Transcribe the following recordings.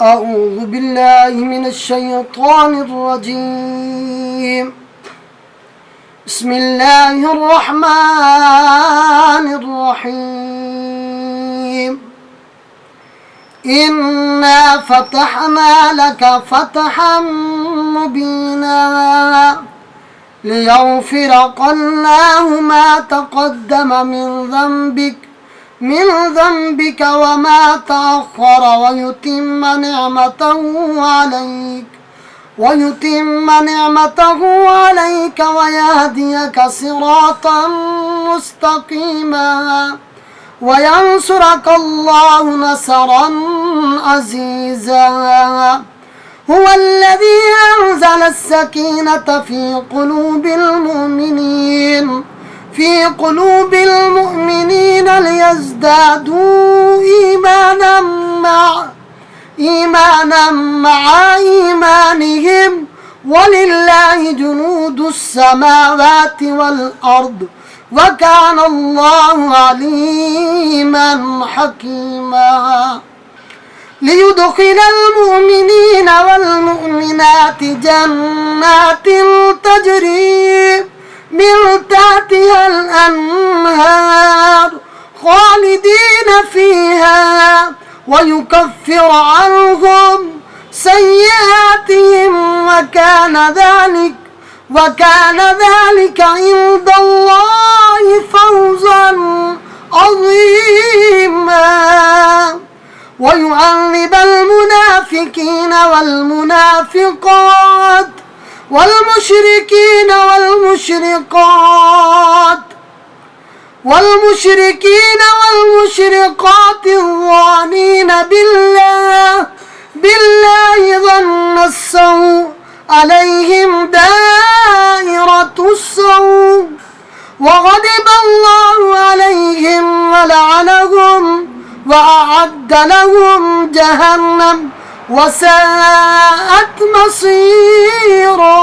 أعوذ بالله من الشيطان الرجيم. بسم الله الرحمن الرحيم. إنا فتحنا لك فتحا مبينا ليغفر الله ما تقدم من ذنبك وما تأخر ويتم نعمته عليك ويهديك صراطا مستقيما وينصرك الله نصرا عزيزا. هو الذي أنزل السكينة في قلوب المؤمنين ليزدادوا إيمانا مع إيمانهم ولله جنود السماوات والأرض وكان الله عليما حكيما. ليدخل المؤمنين والمؤمنات جنات تجري من تحتها الأنهار خالدين فيها ويكفر عنهم سيئاتهم وكان ذلك عند الله فوزا عظيما. ويعذب المنافقين والمشركين والمشرقات الظانين بالله ظن السوء عليهم دائرة السوء وغضب الله عليهم ولعنهم وأعد لهم جهنم وساءت مصيرا.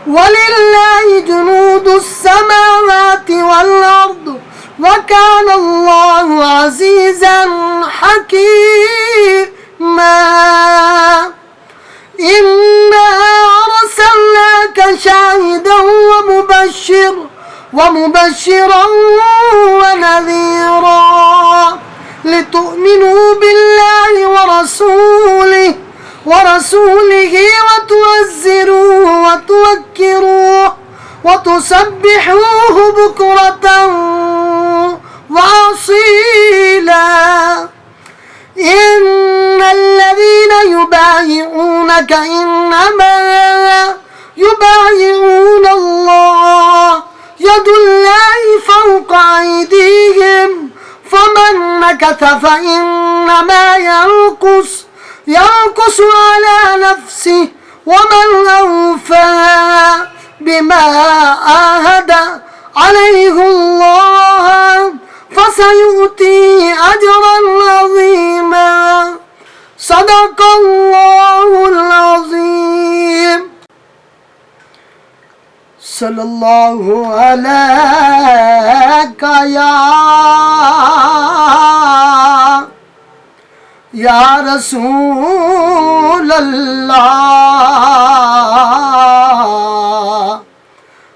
ولله جنود السماوات والأرض وكان الله عزيزا حكيما. إنا أرسلناك شاهدا ومبشرا ونذيرا لتؤمنوا بالله ورسوله وتعزروه وتوكروه وتسبحوه بكرة وأصيلا. إن الذين يبايعونك إنما يبايعون الله يد الله فوق أيديهم فمن نكث فإنما ينقص على نفسه ومن أوفى بما عاهد عليه الله فسيؤتيه أجرا عظيما. صدق الله العظيم. صلى الله عليك يا رسول الله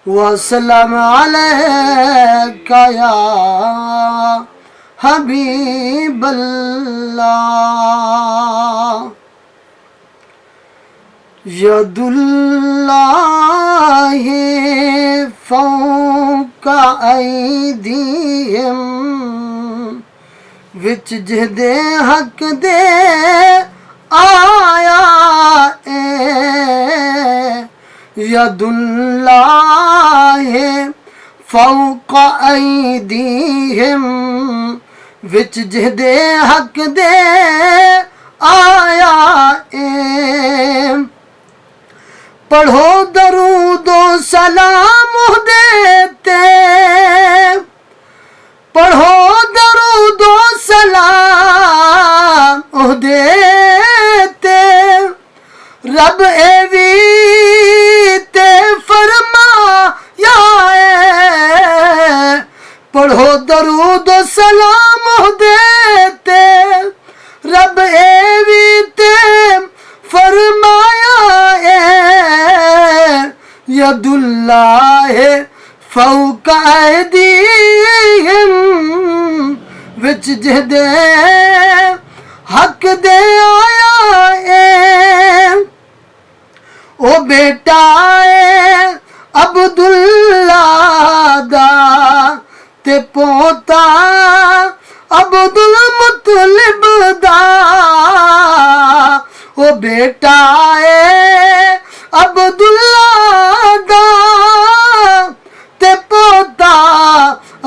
وسلم عليك يا حبيب الله. يد الله فوق أيديهم وچ جہدے حق دے آیا ید اللہ فوق ایدیہم وچ جہدے حق دے آیا پڑھو درود و سلام دیتے پڑھو درود و سلام دیتے رب ایوی تے فرمایا پڑھو درود و سلام دیتے رب ایوی यदुल्लाह फौका अहदीहिम विच जिहदे हक दे आया है ओ बेटा है अब्दुल्ला दा ते पोता अब्दुल मुतलिब दा ओ बेटा है अब्दुल्ला दा ते पोता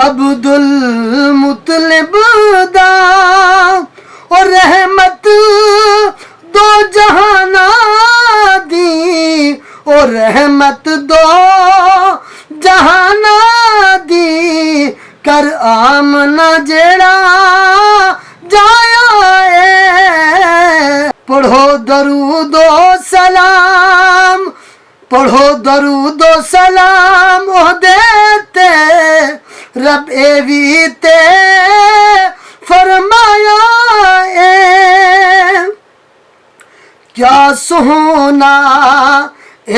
अब्दुल मुतलिब दा और रहमत दो जहाना दी और रहमत दो जहाना दी कर आमना जेड़ा जाया है पढ़ो दरूदो सलाम पढ़ो दरूदो सलाम ओ देते रब एवी ते फरमाया है क्या सोना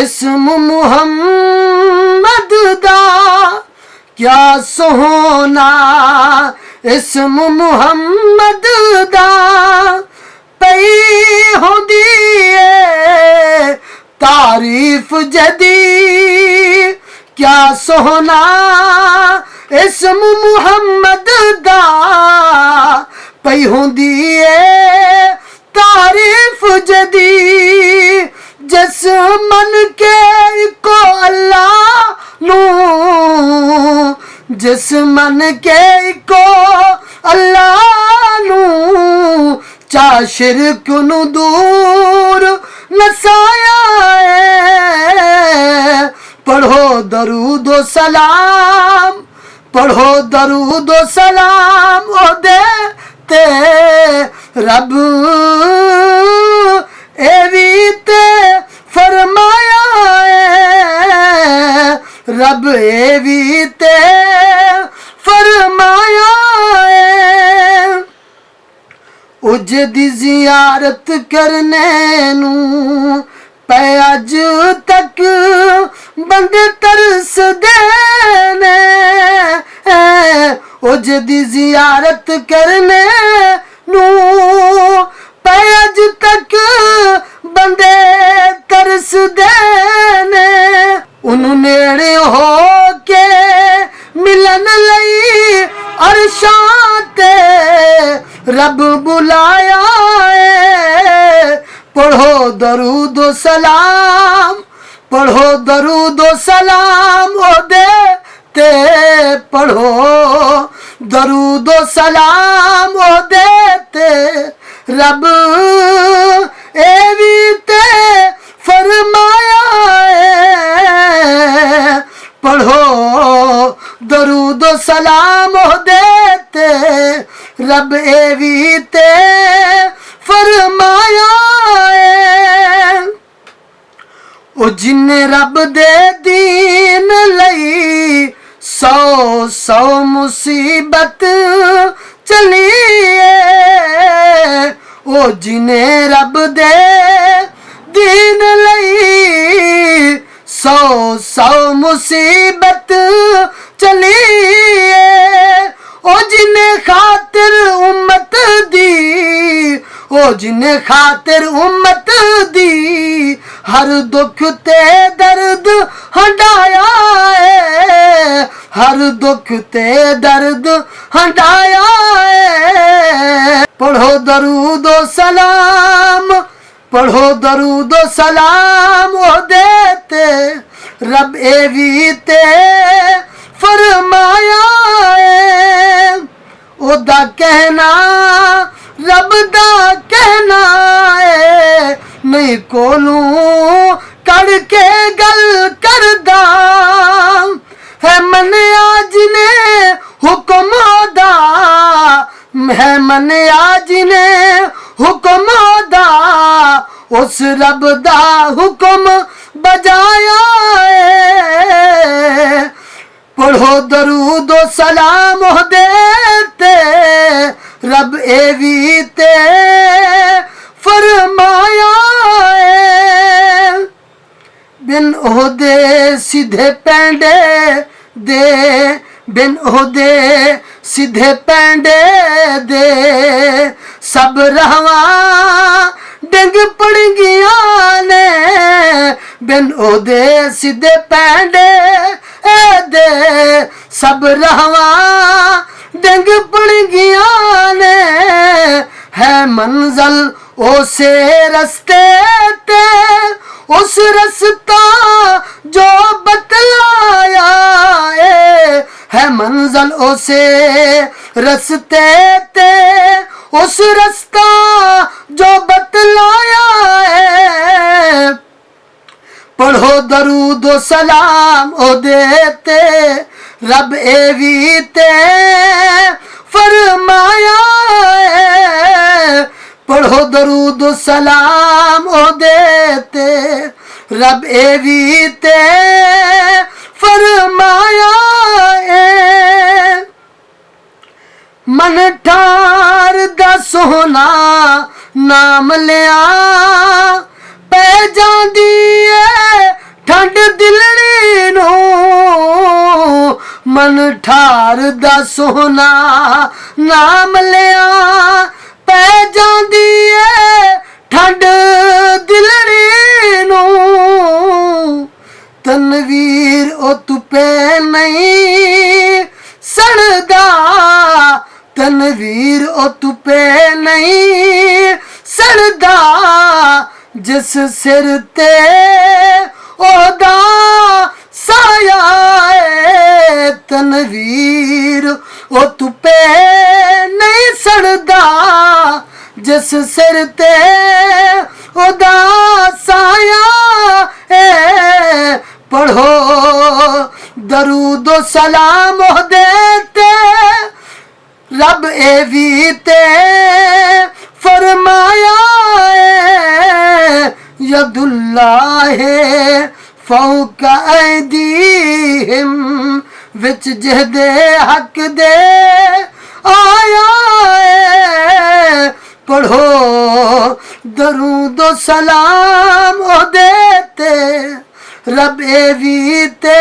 इस्म मुहम्मद दा क्या सोना इस्म मुहम्मद दा पई होंदी है तारीफ जदी क्या सोना इस्म मुहम्मद दा पई होंदी है तारीफ जदी जिस मन के को अल्लाह नू जिस मन के को अल्लाह नू चा शिरक नू दूर नसाया है पढ़ो दरूदो सलाम पढ़ो दरूदो सलाम ओ दे ते रब एवी ते फरमाया है रब एवी ते फरमाया है उज दी जियारत करने नू पे अज तक बंदे तरस देने उज दी जियारत करने नू पे अज तक बंदे तरस देने उन्हों नेड़े हो के मिलन लई अरशां ते रब बुलाया है पढ़ो दरूदो सलाम पढ़ो दरूदो सलाम ओ दे ते पढ़ो दरूदो सलाम ओ दे ते रब एवी ते फरमाया है पढ़ो दरूदो सलाम ओ दे ते रब एवी ते फरमाया है ओ जिन्ने रब दे दीन लई सौ सौ मुसीबत चली है ओ जिन्ने रब दे दीन लई सौ सौ मुसीबत चली है ओ जिन्ने खातिर उम्मत दी ओ जिन्ने खातिर उम्मत दी हर दुख ते दर्द हटाया है हर दुख ते दर्द हटाया है पढ़ो दरूदो सलाम पढ़ो दरूदो सलाम ओ देते रब एवी ते फरमाया है ओदा कहना रब दा कहना है नहीं कोलू कड़ के गल करदा है मन आज ने हुक्म दा है मन आज ने हुक्म दा उस रब दा हुक्म बजाया है पढ़ो दरूदो सलाम हो देते रब एवी ते फरमाया है बिन ओहदे ਸਿੱਧੇ ਪੈਂਡੇ ਦੇ ਬਿਨ ਉਹਦੇ ਸਿੱਧੇ ਪੈਂਡੇ ਦੇ ਸਭ ਰਾਹਾਂ ਡਿੰਗ ਪੜੀਆਂ ਨੇ ਬਿਨ ਉਹਦੇ ਸਿੱਧੇ ਪੈਂਡੇ ਦੇ ਸਭ ਰਾਹਾਂ ਡਿੰਗ ਪੜੀਆਂ ਨੇ ਹੈ ਮੰਜ਼ਲ ਉਸੇ ਰਸਤੇ ਤੇ उस रस्ता जो बतलाया है मंजिल उसे रस्ते ते उस रस्ता जो बतलाया है पढ़ो दरूद व सलाम ओ देते रब एवी ते फरमाया है पढ़ो दरूद सलाम ओ देते रब एवी ते फरमाया है मन ठार दा सोना नाम लिया पै जांदी है ठंड दिलड़ी नू मन ठार दा सोना नाम लिया पै जांदी है ठंड दिलड़ी नू तनवीर ओ तुपे नहीं सड़दा तनवीर ओ तुपे नहीं सड़दा जिस सिर ते ओदा साया है तनवीर ओ तुपे नहीं सड़दा जिस सिर ते ओदा साया है पढ़ो दरूद व सलाम ओ देते रब एवी ते फरमाया है यदुल्लाह फौका ऐदीहिम विच जहदे हक दे आया है पढ़ो दरूद व सलाम ओ देते रब एवी ते